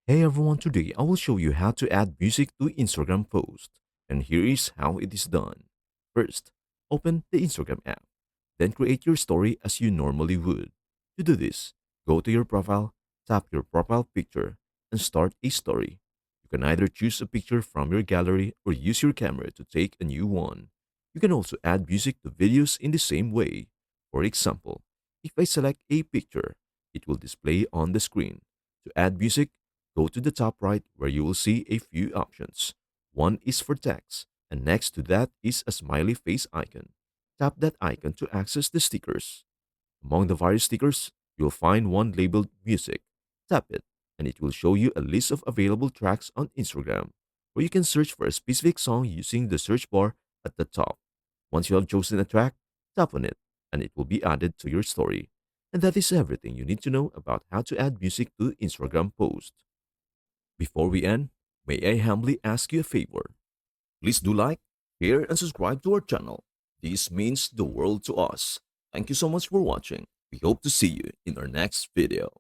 Hey everyone, today I will show you how to add music to Instagram post. And here is how it is done. First, open the Instagram app. Then create your story as you normally would. To do this, go to your profile, tap your profile picture, and start a story. You can either choose a picture from your gallery or use your camera to take a new one. You can also add music to videos in the same way. For example, if I select a picture, it will display on the screen. To add music, go to the top right where you will see a few options. One is for text, and next to that is a smiley face icon. Tap that icon to access the stickers. Among the various stickers, you'll find one labeled music. Tap it, and it will show you a list of available tracks on Instagram, where you can search for a specific song using the search bar at the top. Once you have chosen a track, tap on it, and it will be added to your story. And that is everything you need to know about how to add music to Instagram post. Before we end, may I humbly ask you a favor? Please do like, share, and subscribe to our channel. This means the world to us. Thank you so much for watching. We hope to see you in our next video.